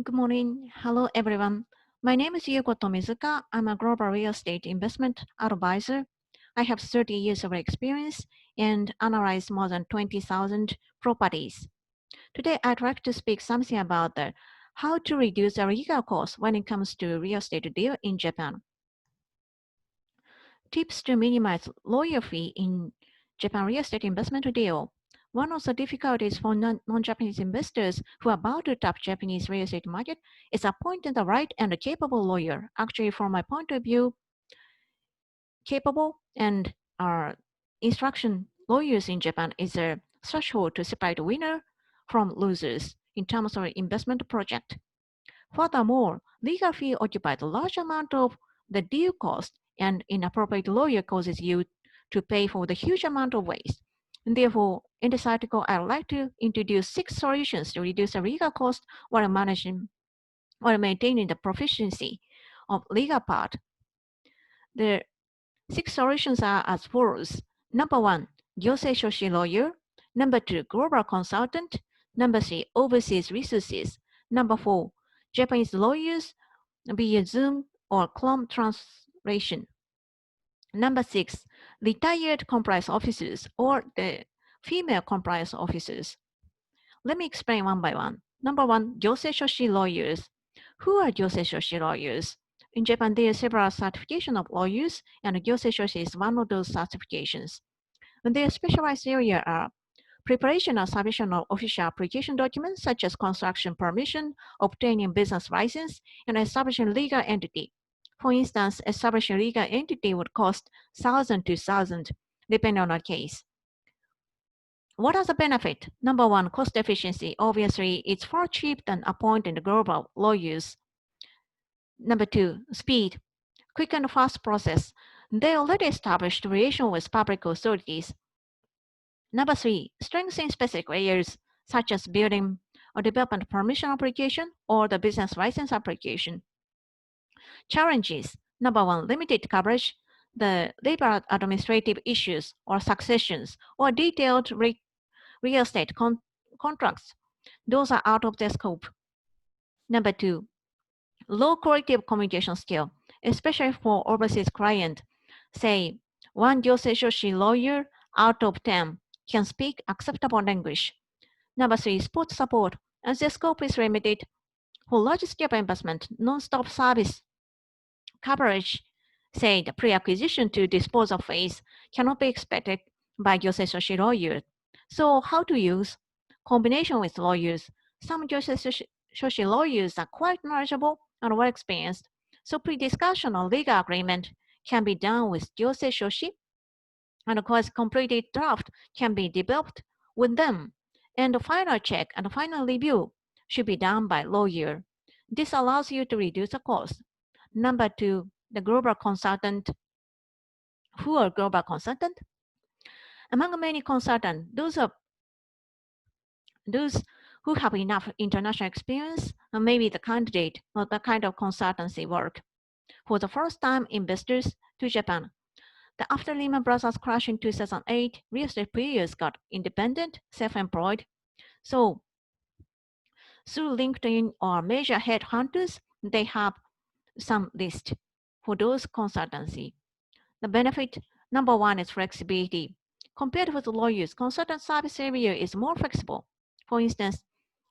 Good morning. Hello, everyone. My name is Yuko Tomizuka. I'm a global real estate investment advisor. I have 30 years of experience and analyze more than 20,000 properties. Today, I'd like to speak something about how to reduce the legal costs when it comes to real estate deal in Japan. Tips to minimize lawyer fee in Japan real estate investment deal. One of the difficulties for non-Japanese investors who are about to tap Japanese real estate market is appointing the right and capable lawyer. Actually, from my point of view, capable and instruction lawyers in Japan is a threshold to separate winner from losers in terms of investment project. Furthermore, legal fee occupies a large amount of the deal cost, and inappropriate lawyer causes you to pay for the huge amount of waste. And therefore, in this article, I would like to introduce 6 solutions to reduce the legal cost while maintaining the proficiency of legal part. The 6 solutions are as follows. Number 1, Gyosei-shoshi Lawyer. Number 2, Global Consultant. Number 3, Overseas Resources. Number 4, Japanese lawyers via Zoom or Chromn translation. Number 6, retired compliance officers or the female compliance officers. Let me explain one by one. Number 1, Gyosei-shoshi lawyers. Who are Gyosei-shoshi lawyers? In Japan, there are several certifications of lawyers, and Gyosei-shoshi is one of those certifications. And their specialized areas are preparation and submission of official application documents such as construction permission, obtaining business license, and establishing legal entity. For instance, establishing legal entity would cost 1,000 to 1,000, depending on the case. What are the benefits? Number 1, cost efficiency. Obviously, it's far cheaper than appointing global lawyers. Number 2, speed. Quick and fast process. They already established relation with public authorities. Number 3, strengthen specific areas such as building or development permission application or the business license application. Challenges. Number 1, limited coverage, the labor administrative issues or successions or detailed real estate contracts. Those are out of their scope. Number 2, low quality of communication skill, especially for overseas client. Say, one Gyosei-shoshi lawyer out of 10 can speak acceptable language. Number 3, sports support. As the scope is limited, for large-scale investment, non-stop service coverage, say the pre-acquisition to disposal phase, cannot be expected by Gyosei-shoshi lawyers. So how to use? Combination with lawyers. Some Gyosei-shoshi lawyers are quite knowledgeable and well experienced, so pre-discussion on legal agreement can be done with Gyosei-shoshi, and of course completed draft can be developed with them, and the final check and the final review should be done by lawyer. This allows you to reduce the cost. Number 2, the global consultant. Who are global consultant? Among many consultants, those who have enough international experience may be the candidate for the kind of consultancy work. For the first time investors to Japan, after Lehman Brothers crash in 2008, real estate players got independent, self-employed. So through LinkedIn or major headhunters, they have some list for those consultancy. The benefit, number 1, is flexibility. Compared with lawyers, consultant service area is more flexible. For instance,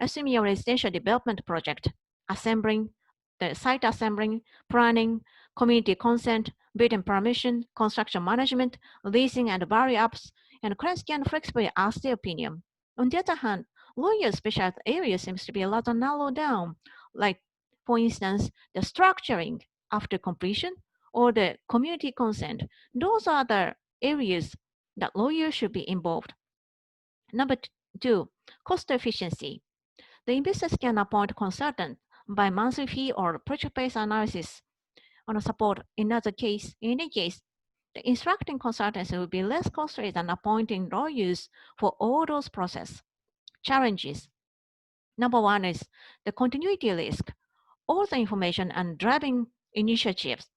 assume your residential development project, assembling, the site assembling, planning, community consent, building permission, construction management, leasing and value-ups, and clients can flexibly ask their opinion. On the other hand, lawyers' specialized area seems to be a lot narrowed down, like, for instance, the structuring after completion or the community consent. Those are the areas that lawyers should be involved. Number 2, cost efficiency. The investors can appoint consultant by monthly fee or purchase analysis on support. In any case, the instructing consultancy will be less costly than appointing lawyers for all those processes. Challenges. Number 1 is the continuity risk. All the information and driving initiatives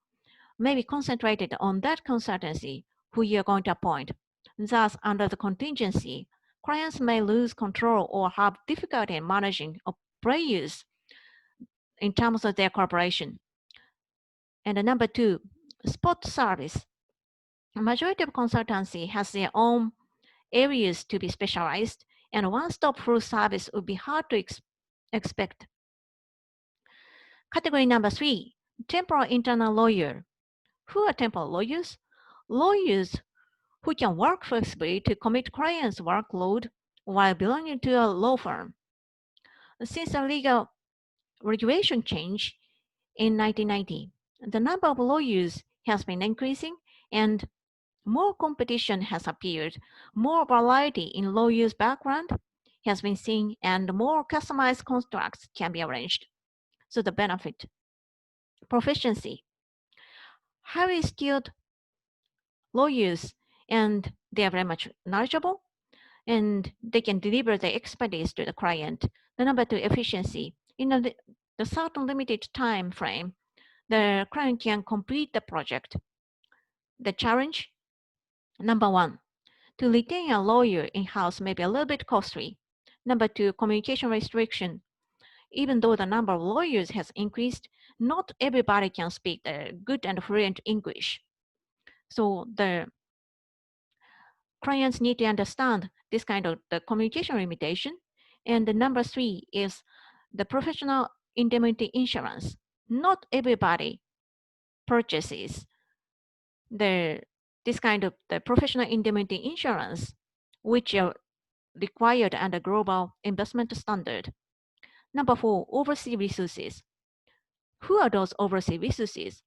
may be concentrated on that consultancy who you're going to appoint. Thus, under the contingency, clients may lose control or have difficulty in managing players in terms of their corporation. And number two, spot service. A majority of consultancy has their own areas to be specialized, and one-stop full service would be hard to expect. Category number three, temporal internal lawyer. Who are temporal lawyers? Lawyers who can work flexibly to commit clients' workload while belonging to a law firm. Since the legal regulation change in 1990, the number of lawyers has been increasing and more competition has appeared, more variety in lawyers' background has been seen, and more customized contracts can be arranged. So the benefit, proficiency, highly skilled lawyers, and they are very much knowledgeable, and they can deliver the expertise to the client. The number two, efficiency. In the certain limited time frame, the client can complete the project. The challenge, number one, to retain a lawyer in-house may be a little bit costly. Number two, communication restriction. Even though the number of lawyers has increased, not everybody can speak the good and fluent English. So the clients need to understand this kind of the communication limitation. And the number three is the professional indemnity insurance. Not everybody purchases this kind of the professional indemnity insurance, which are required under global investment standard. Number four, overseas resources. Who are those overseas resources?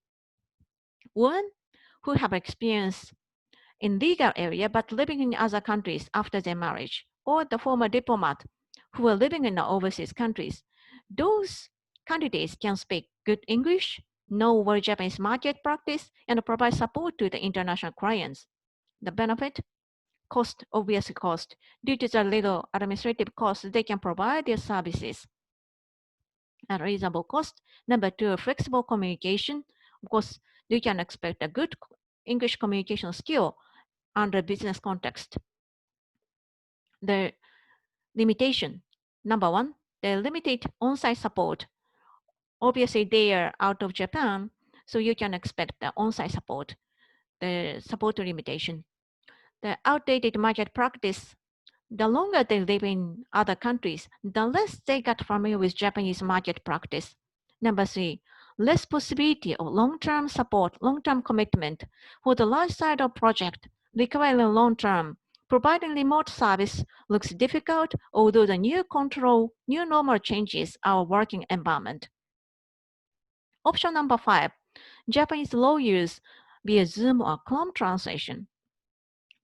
One who have experience in legal area but living in other countries after their marriage, or the former diplomat who are living in the overseas countries. Those candidates can speak good English, know well Japanese market practice, and provide support to the international clients. The benefit? Cost, obvious cost. Due to the little administrative cost, they can provide their services at reasonable cost. Number two, flexible communication. Of course, you can expect a good English communication skill under business context. The limitation. Number one, the limited on-site support. Obviously, they are out of Japan, so you can expect the on-site support, the support limitation. The outdated market practice. The longer they live in other countries, the less they get familiar with Japanese market practice. Number three, less possibility of long-term support, long-term commitment for the large side of project requiring long-term. Providing remote service looks difficult, although the new normal changes our working environment. Option number five, Japanese lawyers via Zoom or Chrome translation.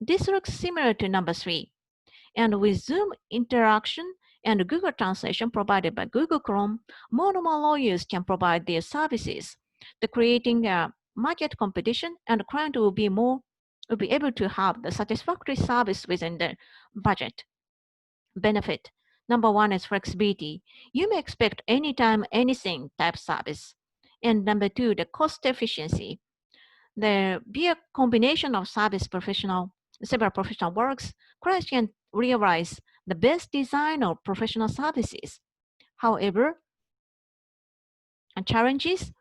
This looks similar to number three. And with Zoom interaction and Google Translation provided by Google Chrome, more and more lawyers can provide their services. The creating a market competition, and the client will be able to have the satisfactory service within the budget. Benefit. Number one is flexibility. You may expect anytime, anything type service. And number two, the cost efficiency. There be a combination of several professional works, clients can realize the best design of professional services. However, challenges,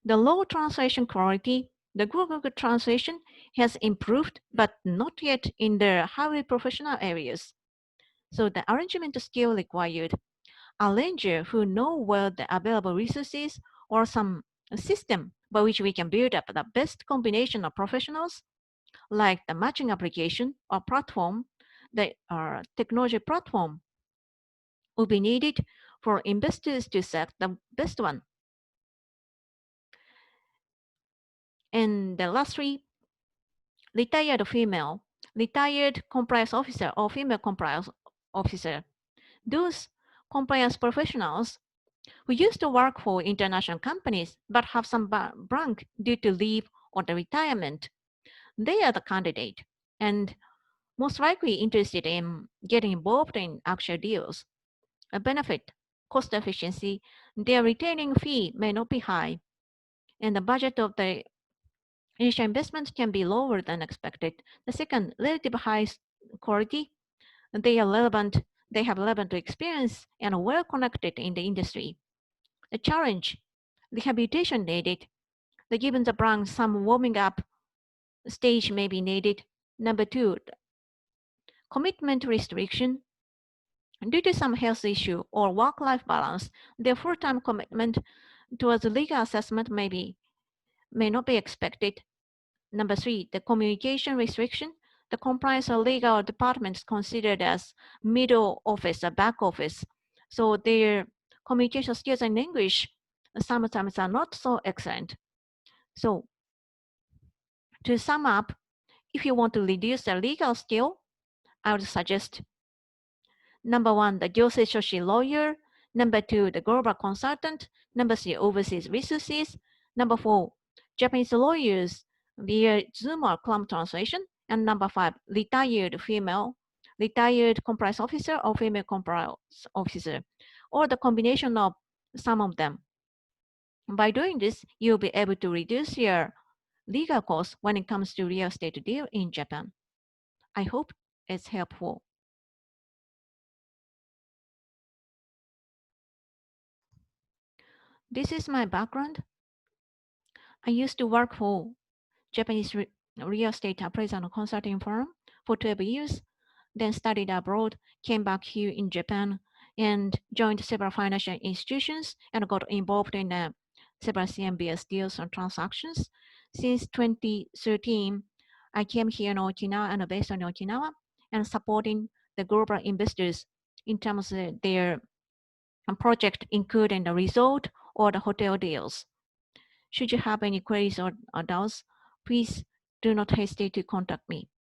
the low translation quality, the Google translation has improved, but not yet in the highly professional areas. So the arrangement skill required, arranger who know well the available resources or some system by which we can build up the best combination of professionals, like the matching application or platform, the technology platform will be needed for investors to select the best one. And the last three, retired compliance officer or female compliance officer. Those compliance professionals who used to work for international companies but have some blank due to leave or the retirement, they are the candidate and most likely interested in getting involved in actual deals. A benefit, cost efficiency, their retaining fee may not be high, and the budget of the initial investment can be lower than expected. The second, relative high quality, they have relevant experience and are well connected in the industry. The challenge, rehabilitation needed. Given the brand, some warming up stage may be needed. Number two, commitment restriction. Due to some health issue or work-life balance, their full-time commitment towards legal assessment may not be expected. Number three, the communication restriction. The compliance or legal department is considered as middle office or back office. So their communication skills in English sometimes are not so excellent. So to sum up, if you want to reduce the legal skill, I would suggest number one, the Gyosei-shoshi Lawyer. Number two, the global consultant. Number three, overseas resources. Number four, Japanese lawyers via Zoom or Chromn translation. And number five, retired compliance officer or female compliance officer, or the combination of some of them. By doing this, you'll be able to reduce your legal costs when it comes to real estate deal in Japan. I hope it's helpful. This is my background. I used to work for Japanese real estate appraisal and consulting firm for 12 years, then studied abroad, came back here in Japan, and joined several financial institutions and got involved in several CMBS deals and transactions. Since 2013, I came here in Okinawa and based on Okinawa and supporting the global investors in terms of their project, including the resort or the hotel deals. Should you have any queries or doubts, please do not hesitate to contact me.